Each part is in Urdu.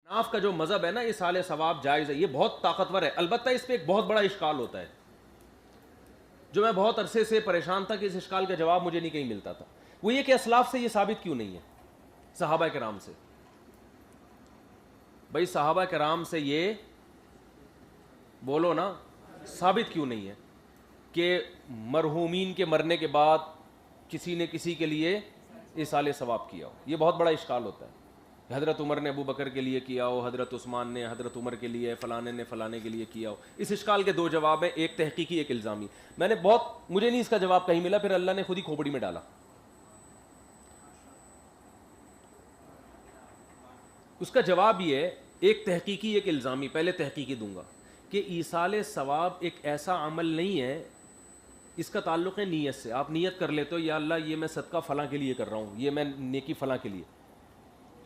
حناف کا جو مذہب ہے نا ایصال ثواب جائز ہے، یہ بہت طاقتور ہے. البتہ اس پہ ایک بہت بڑا اشکال ہوتا ہے جو میں بہت عرصے سے پریشان تھا کہ اس اشکال کا جواب مجھے نہیں کہیں ملتا تھا. وہ یہ کہ اسلاف سے یہ ثابت کیوں نہیں ہے، صحابہ کرام سے. بھائی صحابہ کرام سے یہ بولو نا ثابت کیوں نہیں ہے کہ مرحومین کے مرنے کے بعد کسی نے کسی کے لیے ایصال ثواب کیا ہو. یہ بہت بڑا اشکال ہوتا ہے. حضرت عمر نے ابو بکر کے لیے کیا ہو، حضرت عثمان نے حضرت عمر کے لیے، فلانے نے فلانے کے لیے کیا ہو. اس اشکال کے دو جواب ہیں، ایک تحقیقی ایک الزامی. میں نے مجھے نہیں اس کا جواب کہیں ملا، پھر اللہ نے خود ہی کھوپڑی میں ڈالا. اس کا جواب یہ ہے، ایک تحقیقی ایک الزامی. پہلے تحقیقی دوں گا کہ ایصال ثواب ایک ایسا عمل نہیں ہے، اس کا تعلق ہے نیت سے. آپ نیت کر لیتے ہو یا اللہ یہ میں صدقہ فلاں کے لیے کر رہا ہوں، یہ میں نیکی فلاں کے لیے.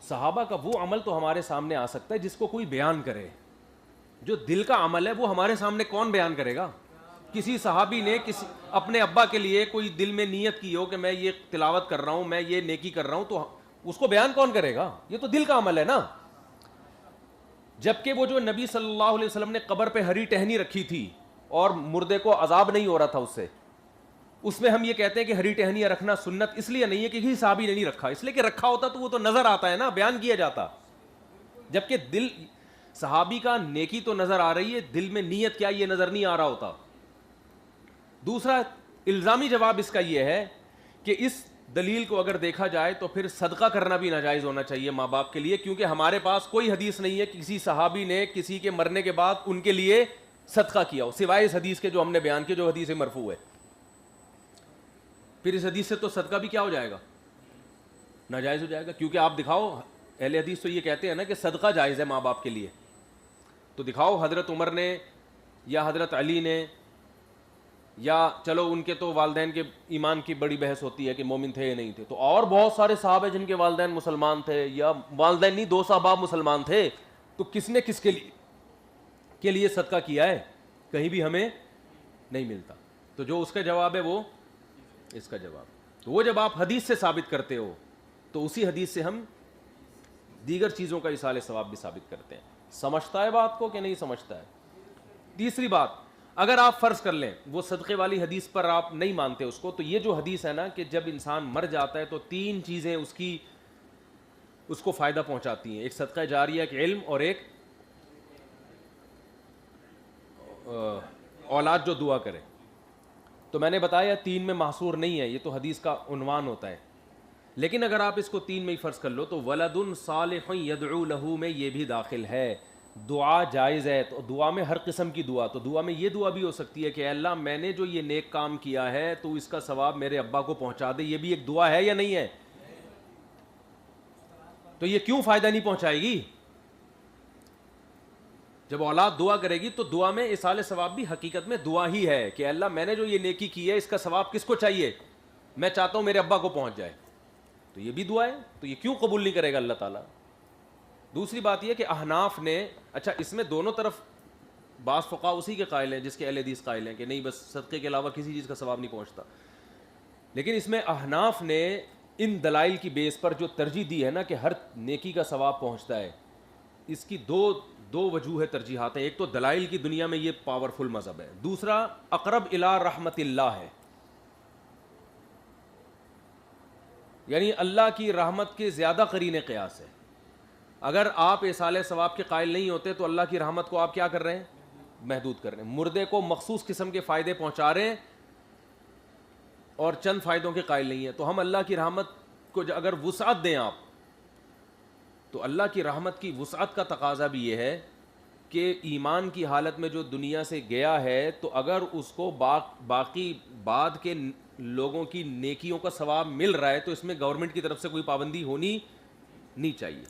صحابہ کا وہ عمل تو ہمارے سامنے آ سکتا ہے جس کو کوئی بیان کرے. جو دل کا عمل ہے وہ ہمارے سامنے کون بیان کرے گا؟ کسی صحابی نے کسی اپنے ابا کے لیے کوئی دل میں نیت کی ہو کہ میں یہ تلاوت کر رہا ہوں، میں یہ نیکی کر رہا ہوں، تو اس کو بیان کون کرے گا؟ یہ تو دل کا عمل ہے نا. جبکہ وہ جو نبی صلی اللہ علیہ وسلم نے قبر پہ ہری ٹہنی رکھی تھی اور مردے کو عذاب نہیں ہو رہا تھا اس میں ہم یہ کہتے ہیں کہ ہری ٹہنیاں رکھنا سنت اس لیے نہیں ہے کہ کسی صحابی نے نہیں رکھا، اس لیے کہ رکھا ہوتا تو وہ تو نظر آتا ہے نا، بیان کیا جاتا. جبکہ دل صحابی کا نیکی تو نظر آ رہی ہے، دل میں نیت کیا یہ نظر نہیں آ رہا ہوتا. دوسرا الزامی جواب اس کا یہ ہے کہ اس دلیل کو اگر دیکھا جائے تو پھر صدقہ کرنا بھی ناجائز ہونا چاہیے ماں باپ کے لیے، کیونکہ ہمارے پاس کوئی حدیث نہیں ہے کہ کسی صحابی نے کسی کے مرنے کے بعد ان کے لیے صدقہ کیا ہو، سوائے اس حدیث کے جو ہم نے بیان کی، جو حدیث مرفوع ہے. پھر اس حدیث سے تو صدقہ بھی کیا ہو جائے گا؟ ناجائز ہو جائے گا. کیونکہ آپ دکھاؤ، اہل حدیث تو یہ کہتے ہیں نا کہ صدقہ جائز ہے ماں باپ کے لیے، تو دکھاؤ حضرت عمر نے یا حضرت علی نے، یا چلو ان کے تو والدین کے ایمان کی بڑی بحث ہوتی ہے کہ مومن تھے یا نہیں تھے، تو اور بہت سارے صحابہ جن کے والدین مسلمان تھے، یا والدین نہیں 2 صحابہ مسلمان تھے، تو کس نے کس کے لیے صدقہ کیا ہے؟ کہیں بھی ہمیں نہیں ملتا. تو جو اس کا جواب ہے وہ اس کا جواب. تو وہ جب آپ حدیث سے ثابت کرتے ہو تو اسی حدیث سے ہم دیگر چیزوں کا ایصال ثواب بھی ثابت کرتے ہیں. سمجھتا ہے بات کو کہ نہیں سمجھتا ہے؟ تیسری بات، اگر آپ فرض کر لیں وہ صدقے والی حدیث پر آپ نہیں مانتے اس کو، تو یہ جو حدیث ہے نا کہ جب انسان مر جاتا ہے تو 3 چیزیں اس کو فائدہ پہنچاتی ہیں. ایک صدقہ جاریہ، ایک علم، اور ایک اولاد جو دعا کرے. تو میں نے بتایا 3 میں محصور نہیں ہے، یہ تو حدیث کا عنوان ہوتا ہے. لیکن اگر آپ اس کو 3 میں ہی فرض کر لو تو ولد صالح یدعو لہ میں یہ بھی داخل ہے. دعا جائز ہے، تو دعا میں ہر قسم کی دعا، تو دعا میں یہ دعا بھی ہو سکتی ہے کہ اے اللہ میں نے جو یہ نیک کام کیا ہے تو اس کا ثواب میرے ابا کو پہنچا دے. یہ بھی ایک دعا ہے یا نہیں ہے؟ تو یہ کیوں فائدہ نہیں پہنچائے گی؟ جب اولاد دعا کرے گی تو دعا میں ایصال ثواب بھی حقیقت میں دعا ہی ہے کہ اللہ میں نے جو یہ نیکی کی ہے اس کا ثواب کس کو چاہیے؟ میں چاہتا ہوں میرے ابا کو پہنچ جائے. تو یہ بھی دعا ہے، تو یہ کیوں قبول نہیں کرے گا اللہ تعالیٰ؟ دوسری بات یہ کہ احناف نے، اچھا اس میں دونوں طرف بعض فقہا اسی کے قائل ہیں جس کے اہل حدیث قائل ہیں کہ نہیں بس صدقے کے علاوہ کسی چیز کا ثواب نہیں پہنچتا. لیکن اس میں احناف نے ان دلائل کی بیس پر جو ترجیح دی ہے نا کہ ہر نیکی کا ثواب پہنچتا ہے، اس کی دو وجوہ ترجیحات ہیں. ایک تو دلائل کی دنیا میں یہ پاورفل مذہب ہے، دوسرا اقرب الی رحمت اللہ ہے، یعنی اللہ کی رحمت کے زیادہ قرین قیاس ہے. اگر آپ ایصال ثواب کے قائل نہیں ہوتے تو اللہ کی رحمت کو آپ کیا کر رہے ہیں؟ محدود کر رہے ہیں. مردے کو مخصوص قسم کے فائدے پہنچا رہے ہیں اور چند فائدوں کے قائل نہیں ہیں. تو ہم اللہ کی رحمت کو اگر وسعت دیں آپ، تو اللہ کی رحمت کی وسعت کا تقاضا بھی یہ ہے کہ ایمان کی حالت میں جو دنیا سے گیا ہے تو اگر اس کو باقی بعد کے لوگوں کی نیکیوں کا ثواب مل رہا ہے تو اس میں گورنمنٹ کی طرف سے کوئی پابندی ہونی نہیں چاہیے.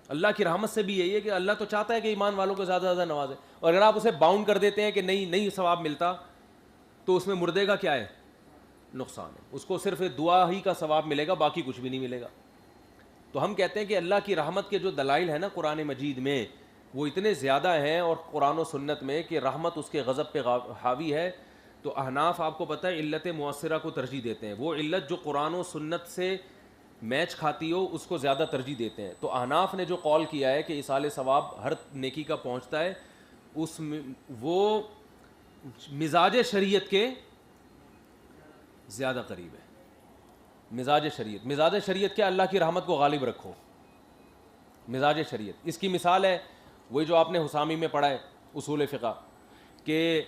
اللہ کی رحمت سے بھی یہی ہے کہ اللہ تو چاہتا ہے کہ ایمان والوں کو زیادہ سے زیادہ نوازے، اور اگر آپ اسے باؤنڈ کر دیتے ہیں کہ نہیں ثواب ملتا، تو اس میں مردے کا کیا ہے؟ نقصان ہے. اس کو صرف دعا ہی کا ثواب ملے گا، باقی کچھ بھی نہیں ملے گا. تو ہم کہتے ہیں کہ اللہ کی رحمت کے جو دلائل ہیں نا قرآن مجید میں وہ اتنے زیادہ ہیں، اور قرآن و سنت میں کہ رحمت اس کے غضب پہ حاوی ہے. تو احناف آپ کو پتہ ہے علت مؤثرہ کو ترجیح دیتے ہیں، وہ علت جو قرآن و سنت سے میچ کھاتی ہو اس کو زیادہ ترجیح دیتے ہیں. تو احناف نے جو قول کیا ہے کہ ایصال ثواب ہر نیکی کا پہنچتا ہے, اس میں وہ مزاج شریعت کے زیادہ قریب ہے. مزاج شریعت کیا؟ اللہ کی رحمت کو غالب رکھو. مزاج شریعت اس کی مثال ہے وہی جو آپ نے حسامی میں پڑھا ہے اصول فقہ, کہ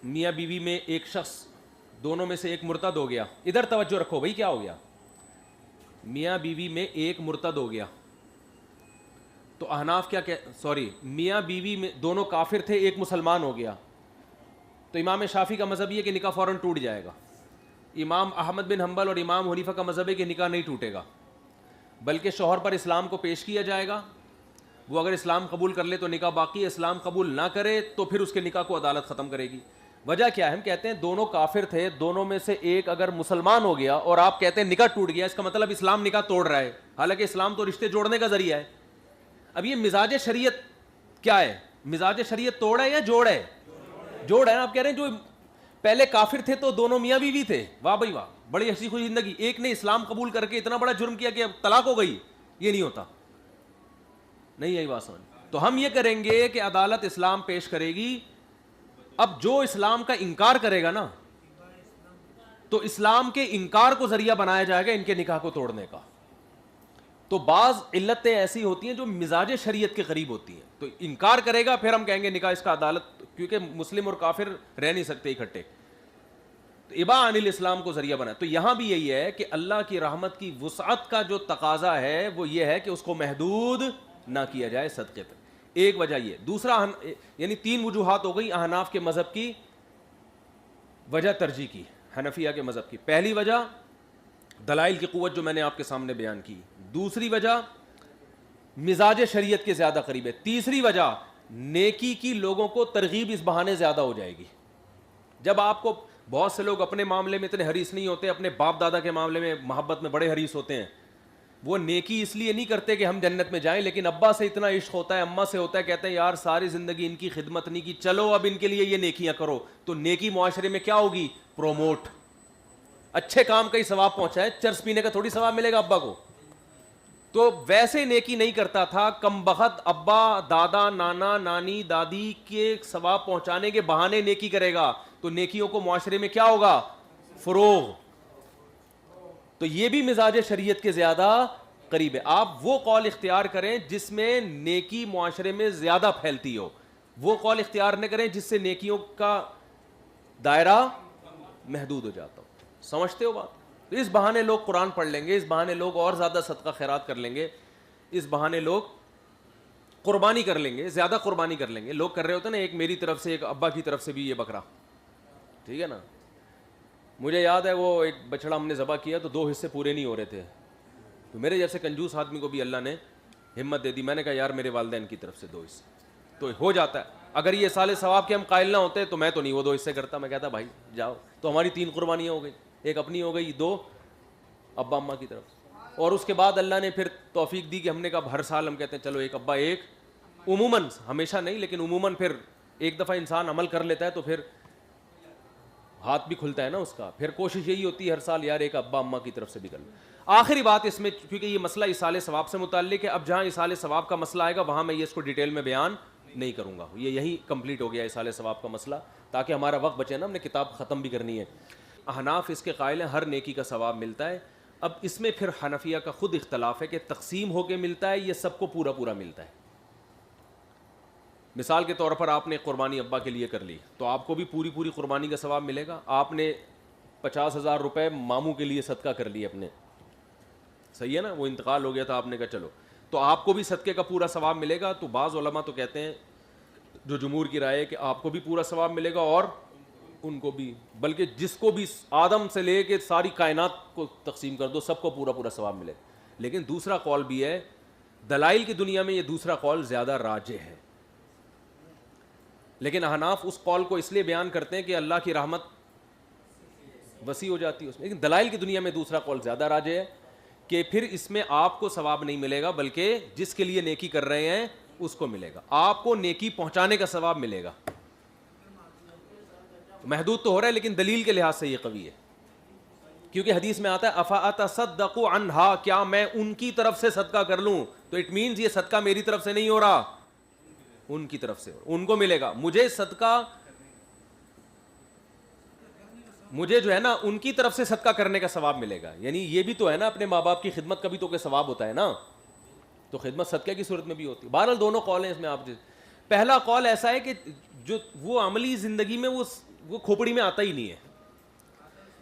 میاں بیوی میں ایک شخص, دونوں میں سے ایک مرتد ہو گیا. ادھر توجہ رکھو بھائی, کیا ہو گیا؟ میاں بیوی میں ایک مرتد ہو گیا. تو احناف کیا میاں بیوی میں دونوں کافر تھے, ایک مسلمان ہو گیا. تو امام شافعی کا مذہب یہ کہ نکاح فوراً ٹوٹ جائے گا. امام احمد بن حنبل اور امام حنیفہ کا مذہب ہے کہ نکاح نہیں ٹوٹے گا, بلکہ شوہر پر اسلام کو پیش کیا جائے گا. وہ اگر اسلام قبول کر لے تو نکاح باقی ہے, اسلام قبول نہ کرے تو پھر اس کے نکاح کو عدالت ختم کرے گی. وجہ کیا ہے؟ ہم کہتے ہیں دونوں کافر تھے, دونوں میں سے ایک اگر مسلمان ہو گیا اور آپ کہتے ہیں نکاح ٹوٹ گیا, اس کا مطلب اسلام نکاح توڑ رہا ہے, حالانکہ اسلام تو رشتے جوڑنے کا ذریعہ ہے. اب یہ مزاج شریعت کیا ہے؟ مزاج شریعت توڑ ہے یا جوڑ ہے؟ جوڑ ہے. آپ کہہ رہے ہیں جو پہلے کافر تھے تو دونوں میاں بیوی تھے, واہ بھائی واہ, بڑی ہنسی خوشی زندگی. ایک نے اسلام قبول کر کے اتنا بڑا جرم کیا کہ اب طلاق ہو گئی. یہ نہیں ہوتا, نہیں یہی بات سمجھ. تو ہم یہ کریں گے کہ عدالت اسلام پیش کرے گی. اب جو اسلام کا انکار کرے گا نا, تو اسلام کے انکار کو ذریعہ بنایا جائے گا ان کے نکاح کو توڑنے کا. تو بعض علتیں ایسی ہوتی ہیں جو مزاج شریعت کے قریب ہوتی ہیں, تو انکار کرے گا, پھر ہم کہیں گے نکاح اس کا عدالت, کیونکہ مسلم اور کافر رہ نہیں سکتے اکٹھے, تو اباء عن الاسلام کو ذریعہ بنا. تو یہاں بھی یہی ہے کہ اللہ کی رحمت کی وسعت کا جو تقاضا ہے وہ یہ ہے کہ اس کو محدود نہ کیا جائے صدقے پر. ایک وجہ یہ. دوسرا, یعنی 3 وجوہات ہو گئی احناف کے مذہب کی وجہ ترجیح کی, حنفیہ کے مذہب کی. پہلی وجہ دلائل کی قوت جو میں نے آپ کے سامنے بیان کی. دوسری وجہ مزاج شریعت کے زیادہ قریب ہے. تیسری وجہ نیکی کی لوگوں کو ترغیب اس بہانے زیادہ ہو جائے گی. جب آپ کو بہت سے لوگ اپنے معاملے میں اتنے حریص نہیں ہوتے, اپنے باپ دادا کے معاملے میں محبت میں بڑے حریص ہوتے ہیں, وہ نیکی اس لیے نہیں کرتے کہ ہم جنت میں جائیں, لیکن ابا سے اتنا عشق ہوتا ہے, اماں سے ہوتا ہے, کہتے ہیں یار ساری زندگی ان کی خدمت نہیں کی, چلو اب ان کے لیے یہ نیکیاں کرو. تو نیکی معاشرے میں کیا ہوگی؟ پروموٹ. اچھے کام کا ہی ثواب پہنچا ہے, چرس پینے کا تھوڑی ثواب ملے گا ابا کو. تو ویسے نیکی نہیں کرتا تھا, کم بخت ابا دادا نانا نانی دادی کے ثواب پہنچانے کے بہانے نیکی کرے گا, تو نیکیوں کو معاشرے میں کیا ہوگا؟ فروغ. تو یہ بھی مزاج شریعت کے زیادہ قریب ہے. آپ وہ قول اختیار کریں جس میں نیکی معاشرے میں زیادہ پھیلتی ہو, وہ قول اختیار نہ کریں جس سے نیکیوں کا دائرہ محدود ہو جاتا ہو. سمجھتے ہو بات؟ تو اس بہانے لوگ قرآن پڑھ لیں گے, اس بہانے لوگ اور زیادہ صدقہ خیرات کر لیں گے, اس بہانے لوگ قربانی کر لیں گے, زیادہ قربانی کر لیں گے. لوگ کر رہے ہوتے ہیں نا, ایک میری طرف سے ایک ابا کی طرف سے بھی یہ بکرا, ٹھیک ہے نا. مجھے یاد ہے وہ ایک بچڑا ہم نے ذبح کیا تو 2 حصے پورے نہیں ہو رہے تھے, تو میرے جیسے کنجوس آدمی کو بھی اللہ نے ہمت دے دی. میں نے کہا یار میرے والدین کی طرف سے 2 حصے تو ہو جاتا ہے. اگر یہ سال ثواب کے ہم قائل نہ ہوتے تو میں تو نہیں وہ 2 حصے کرتا, میں کہتا بھائی جاؤ. تو ہماری 3 قربانیاں ہو گئی, ایک اپنی ہو گئی, 2 ابا اماں کی طرف. اور اس کے بعد اللہ نے پھر توفیق دی کہ ہم نے کہا ہر سال ہم کہتے ہیں چلو ایک ابا ایک, عموماً ہمیشہ نہیں لیکن عموماً پھر ایک دفعہ انسان عمل کر لیتا ہے تو پھر ہاتھ بھی کھلتا ہے نا اس کا, پھر کوشش یہی ہوتی ہے ہر سال یار ایک ابا اماں کی طرف سے بھی کر لیں. آخری بات اس میں, کیونکہ یہ مسئلہ ایصال ثواب سے متعلق ہے, اب جہاں ایصال ثواب کا مسئلہ آئے گا وہاں میں یہ اس کو ڈیٹیل میں بیان نہیں کروں گا. یہ یہی کمپلیٹ ہو گیا ایصال ثواب کا مسئلہ, تاکہ ہمارا وقت بچے نا, ہم نے کتاب ختم بھی کرنی ہے. احناف اس کے قائل ہیں ہر نیکی کا ثواب ملتا ہے. اب اس میں پھر حنفیہ کا خود اختلاف ہے کہ تقسیم ہو کے ملتا ہے یہ سب کو پورا پورا ملتا ہے. مثال کے طور پر آپ نے قربانی ابا کے لیے کر لی تو آپ کو بھی پوری قربانی کا ثواب ملے گا. آپ نے 50,000 روپے ماموں کے لیے صدقہ کر لیے اپنے, صحیح ہے نا, وہ انتقال ہو گیا تھا, آپ نے کہا چلو, تو آپ کو بھی صدقے کا پورا ثواب ملے گا. تو بعض علماء تو کہتے ہیں, جو جمہور کی رائے ہے, کہ آپ کو بھی پورا ثواب ملے گا اور ان کو بھی, بلکہ جس کو بھی آدم سے لے کے ساری کائنات کو تقسیم کر دو سب کو پورا ثواب ملے. لیکن دوسرا قول بھی ہے, دلائل کی دنیا میں یہ دوسرا قول زیادہ راجح ہے, لیکن احناف اس قول کو اس لیے بیان کرتے ہیں کہ اللہ کی رحمت وسیع ہو جاتی ہے اس میں. لیکن دلائل کی دنیا میں دوسرا قول زیادہ راجح ہے کہ پھر اس میں آپ کو ثواب نہیں ملے گا, بلکہ جس کے لیے نیکی کر رہے ہیں اس کو ملے گا. آپ کو نیکی پہنچانے کا ثواب ملے گا. محدود تو ہو رہا ہے لیکن دلیل کے لحاظ سے یہ قوی ہے. کیونکہ حدیث میں آتا ہے افاتصدق عنہا، کیا میں ان کی طرف سے صدقہ کر لوں، تو اٹ مینز یہ صدقہ میری طرف سے نہیں ہو رہا، ان کی طرف سے، ان کو ملے گا، مجھے صدقہ، مجھے جو ہے نا ان کی طرف سے صدقہ کرنے کا ثواب ملے گا. یعنی یہ بھی تو ہے نا، اپنے ماں باپ کی خدمت کا بھی تو کوئی ثواب ہوتا ہے نا، تو خدمت صدقے کی صورت میں بھی ہوتی ہے. بہرحال دونوں قول ہیں اس میں. آپ پہلا قول ایسا ہے کہ جو وہ عملی زندگی میں وہ کھوپڑی میں آتا ہی نہیں ہے،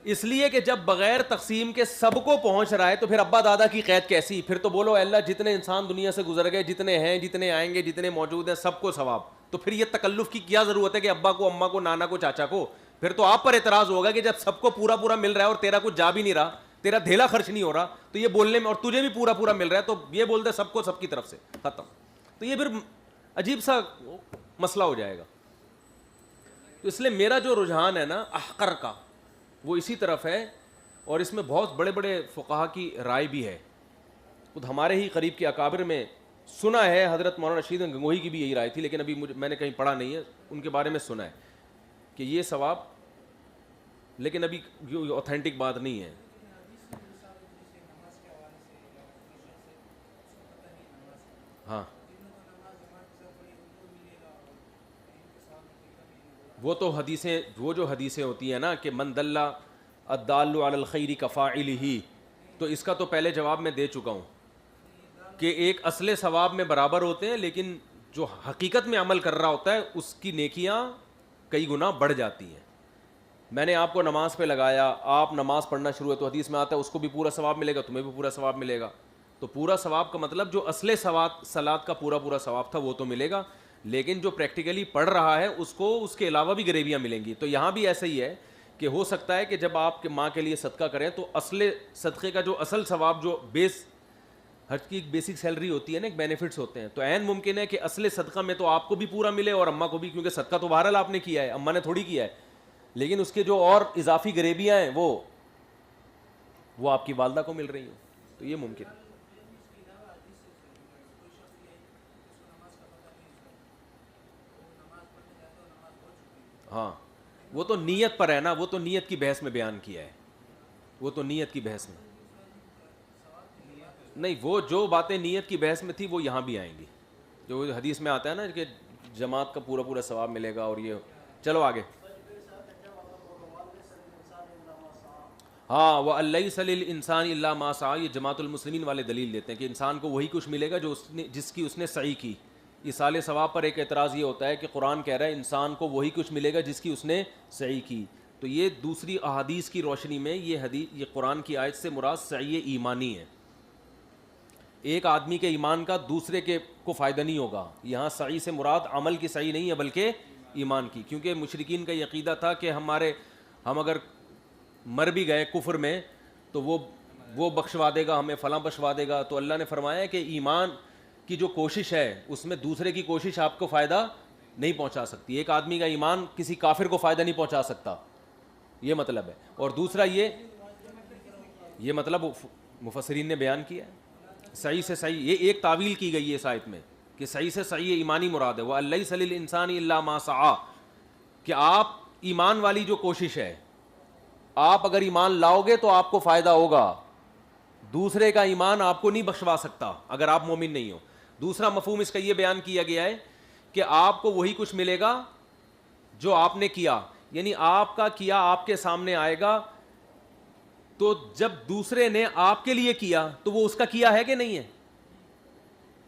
اس لیے کہ جب بغیر تقسیم کے سب کو پہنچ رہا ہے تو پھر ابا دادا کی قید کیسی؟ پھر تو بولو اللہ جتنے انسان دنیا سے گزر گئے، جتنے ہیں، جتنے آئیں گے، جتنے موجود ہیں، سب کو ثواب. تو پھر یہ تکلف کی کیا ضرورت ہے کہ ابا کو، اماں کو، نانا کو، چاچا کو؟ پھر تو آپ پر اعتراض ہوگا کہ جب سب کو پورا پورا مل رہا ہے اور تیرا کچھ جا بھی نہیں رہا، تیرا دھیلا خرچ نہیں ہو رہا، تو یہ بولنے میں، اور تجھے بھی پورا پورا مل رہا ہے تو یہ بول دے سب کو سب کی طرف سے، ختم. تو یہ پھر عجیب سا مسئلہ ہو جائے گا. تو اس لیے میرا جو رجحان ہے نا احقر کا، وہ اسی طرف ہے، اور اس میں بہت بڑے بڑے فقہا کی رائے بھی ہے. خود ہمارے ہی قریب کے اکابر میں سنا ہے، حضرت مولانا رشید گنگوہی کی بھی یہی رائے تھی، لیکن ابھی میں نے کہیں پڑھا نہیں ہے، ان کے بارے میں سنا ہے کہ یہ ثواب، لیکن ابھی اوتھینٹک بات نہیں ہے. ہاں وہ تو حدیثیں، وہ جو حدیثیں ہوتی ہیں نا کہ من دل الدال علی الخیر کفاعلہ، تو اس کا تو پہلے جواب میں دے چکا ہوں کہ ایک اصل ثواب میں برابر ہوتے ہیں، لیکن جو حقیقت میں عمل کر رہا ہوتا ہے اس کی نیکیاں کئی گنا بڑھ جاتی ہیں. میں نے آپ کو نماز پہ لگایا، آپ نماز پڑھنا شروع ہے، تو حدیث میں آتا ہے اس کو بھی پورا ثواب ملے گا، تمہیں بھی پورا ثواب ملے گا. تو پورا ثواب کا مطلب جو اصل صلات کا پورا ثواب تھا وہ تو ملے گا، لیکن جو پریکٹیکلی پڑھ رہا ہے اس کو اس کے علاوہ بھی گریویاں ملیں گی. تو یہاں بھی ایسا ہی ہے کہ ہو سکتا ہے کہ جب آپ کے ماں کے لیے صدقہ کریں تو اصل صدقے کا جو اصل ثواب، جو ہر کی ایک بیسک سیلری ہوتی ہے نا، ایک بینیفٹس ہوتے ہیں، تو عین ممکن ہے کہ اصل صدقہ میں تو آپ کو بھی پورا ملے اور اماں کو بھی، کیونکہ صدقہ تو بہرحال آپ نے کیا ہے، اماں نے تھوڑی کیا ہے، لیکن اس کے جو اور اضافی غریبیاں ہیں وہ آپ کی والدہ کو مل رہی ہیں. تو یہ ممکن ہے. ہاں وہ تو نیت پر ہے نا، وہ تو نیت کی بحث میں بیان کیا ہے، وہ تو نیت کی بحث میں نہیں، وہ جو باتیں نیت کی بحث میں تھی وہ یہاں بھی آئیں گی، جو حدیث میں آتا ہے نا کہ جماعت کا پورا ثواب ملے گا. اور یہ چلو آگے. ہاں وَأَلَّيْسَ لِلْإِنسَانِ إِلَّا مَا سَعَىٰ، یہ جماعت المسلمین والے دلیل دیتے ہیں کہ انسان کو وہی کچھ ملے گا جو جس کی اس نے سعی کی. ایصال ثواب پر ایک اعتراض یہ ہوتا ہے کہ قرآن کہہ رہا ہے انسان کو وہی کچھ ملے گا جس کی اس نے سعی کی. تو یہ دوسری احادیث کی روشنی میں یہ قرآن کی آیت سے مراد سعی ایمانی ہے. ایک آدمی کے ایمان کا دوسرے کے کو فائدہ نہیں ہوگا. یہاں سعی سے مراد عمل کی سعی نہیں ہے بلکہ ایمان کی، کیونکہ مشرکین کا یہ عقیدہ تھا کہ ہم اگر مر بھی گئے کفر میں تو وہ بخشوا دے گا ہمیں، فلاں بخشوا دے گا. تو اللہ نے فرمایا کہ ایمان کی جو کوشش ہے اس میں دوسرے کی کوشش آپ کو فائدہ نہیں پہنچا سکتی. ایک آدمی کا ایمان کسی کافر کو فائدہ نہیں پہنچا سکتا، یہ مطلب ہے. اور دوسرا یہ مطلب مفسرین نے بیان کیا ہے. صحیح سے صحیح، یہ ایک تعویل کی گئی ہے اس آیت میں کہ صحیح سے صحیح ایمانی مراد ہے. وَأَلَّيْسَ لِلْإِنسَانِ إِلَّا مَا سَعَىٰ، کہ آپ ایمان والی جو کوشش ہے، آپ اگر ایمان لاؤ گے تو آپ کو فائدہ ہوگا، دوسرے کا ایمان آپ کو نہیں بخشوا سکتا اگر آپ مومن نہیں ہو. دوسرا مفہوم اس کا یہ بیان کیا گیا ہے کہ آپ کو وہی کچھ ملے گا جو آپ نے کیا، یعنی آپ کا کیا آپ کے سامنے آئے گا. تو جب دوسرے نے آپ کے لیے کیا تو وہ اس کا کیا ہے کہ نہیں ہے،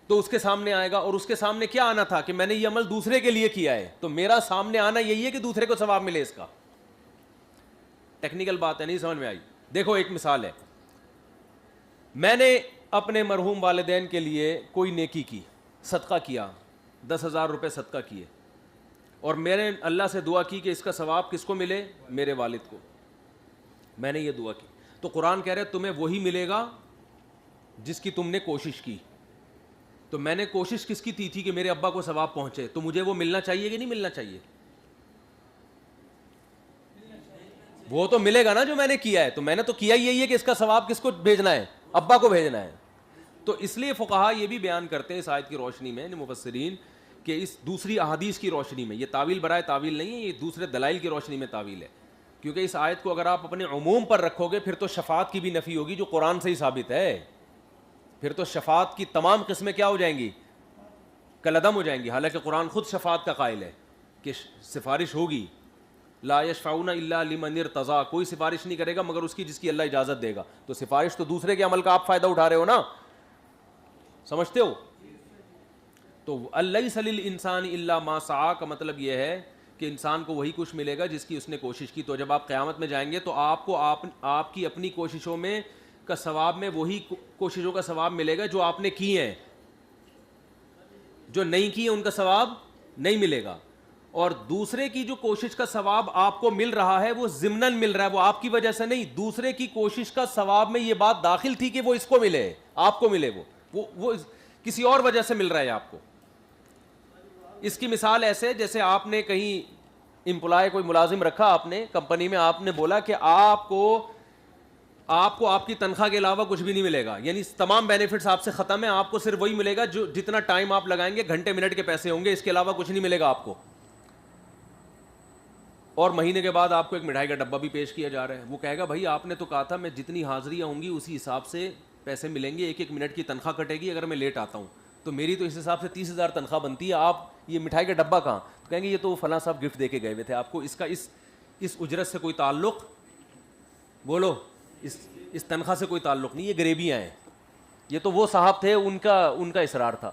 تو اس کے سامنے آئے گا. اور اس کے سامنے کیا آنا تھا کہ میں نے یہ عمل دوسرے کے لیے کیا ہے، تو میرا سامنے آنا یہی ہے کہ دوسرے کو ثواب ملے. اس کا ٹیکنیکل بات ہے، نہیں سمجھ میں آئی. دیکھو ایک مثال ہے، میں نے اپنے مرحوم والدین کے لیے کوئی نیکی کی، صدقہ کیا، 10,000 روپے صدقہ کیے، اور میں نے اللہ سے دعا کی کہ اس کا ثواب کس کو ملے؟ میرے والد کو. میں نے یہ دعا کی، تو قرآن کہہ رہے تمہیں وہی ملے گا جس کی تم نے کوشش کی. تو میں نے کوشش کس کی تھی کہ میرے ابا کو ثواب پہنچے، تو مجھے وہ ملنا چاہیے کہ نہیں ملنا چاہیے؟ وہ تو ملے گا نا جو میں نے کیا ہے. تو میں نے تو کیا یہی ہے کہ اس کا ثواب کس کو بھیجنا ہے؟ ابا کو بھیجنا ہے. تو اس لیے فقہا یہ بھی بیان کرتے ہیں اس آیت کی روشنی میں، مفسرین، کہ اس دوسری احادیث کی روشنی میں، یہ تعویل برائے تعویل نہیں ہے، یہ دوسرے دلائل کی روشنی میں تعویل ہے. کیونکہ اس آیت کو اگر آپ اپنے عموم پر رکھو گے پھر تو شفاعت کی بھی نفی ہوگی جو قرآن سے ہی ثابت ہے. پھر تو شفاعت کی تمام قسمیں کیا ہو جائیں گی؟ کالعدم ہو جائیں گی. حالانکہ قرآن خود شفاعت کا قائل ہے کہ سفارش ہوگی. لا یشفعون الا لمن ارتضی, کوئی سفارش نہیں کرے گا مگر اس کی جس کی اللہ اجازت دے گا. تو سفارش تو دوسرے کے عمل کا آپ فائدہ اٹھا رہے ہو نا, سمجھتے ہو؟ تو الیس للانسان الا ما سعی کا مطلب یہ ہے کہ انسان کو وہی کچھ ملے گا جس کی اس نے کوشش کی. تو جب آپ قیامت میں جائیں گے تو آپ کو آپ کی اپنی کوششوں میں کا ثواب میں وہی کوششوں کا ثواب ملے گا جو آپ نے کی ہیں. جو نہیں کی ہے ان کا ثواب نہیں ملے گا. اور دوسرے کی جو کوشش کا ثواب آپ کو مل رہا ہے وہ ضمناً مل رہا ہے, وہ آپ کی وجہ سے نہیں. دوسرے کی کوشش کا ثواب میں یہ بات داخل تھی کہ وہ اس کو ملے, آپ کو ملے, وہ کسی اور وجہ سے مل رہا ہے آپ کو. اس کی مثال ایسے جیسے آپ نے کہیں امپلائی کوئی ملازم رکھا آپ نے کمپنی میں, آپ نے بولا کہ آپ کو آپ کی تنخواہ کے علاوہ کچھ بھی نہیں ملے گا, یعنی تمام بینیفٹس آپ سے ختم ہیں, آپ کو صرف وہی ملے گا جو جتنا ٹائم آپ لگائیں گے, گھنٹے منٹ کے پیسے ہوں گے, اس کے علاوہ کچھ نہیں ملے گا آپ کو. اور مہینے کے بعد آپ کو ایک مٹھائی کا ڈبہ بھی پیش کیا جا رہا ہے. وہ کہے گا بھائی آپ نے تو کہا تھا میں جتنی حاضریاں ہوں گی اسی حساب سے پیسے ملیں گے, ایک ایک منٹ کی تنخواہ کٹے گی اگر میں لیٹ آتا ہوں, تو میری تو اس حساب سے 30,000 تنخواہ بنتی ہے, آپ یہ مٹھائی کا ڈبہ کہاں؟ تو کہیں گے یہ تو فلاں صاحب گفٹ دے کے گئے ہوئے تھے آپ کو, اس کا اس اجرت سے کوئی تعلق, بولو اس تنخواہ سے کوئی تعلق نہیں, یہ غریبیاں ہیں, یہ تو وہ صاحب تھے ان کا اصرار تھا.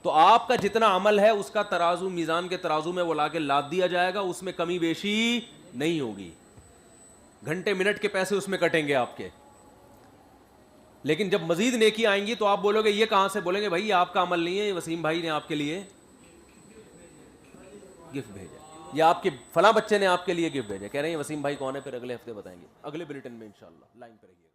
تو آپ کا جتنا عمل ہے اس کا ترازو میزان کے ترازو میں وہ لا کے لاد دیا جائے گا, اس میں کمی بیشی نہیں ہوگی. گھنٹے منٹ کے پیسے اس میں کٹیں گے آپ کے. لیکن جب مزید نیکی آئیں گی تو آپ بولو گے یہ کہاں سے؟ بولیں گے بھائی یہ آپ کا عمل نہیں ہے, یہ وسیم بھائی نے آپ کے لیے گفٹ بھیجا, یا آپ کے فلاں بچے نے آپ کے لیے گفٹ بھیجا. کہہ رہے ہیں وسیم بھائی کون ہے؟ پھر اگلے ہفتے بتائیں گے, اگلے بلیٹن میں انشاءاللہ. لائن پہ رہیے.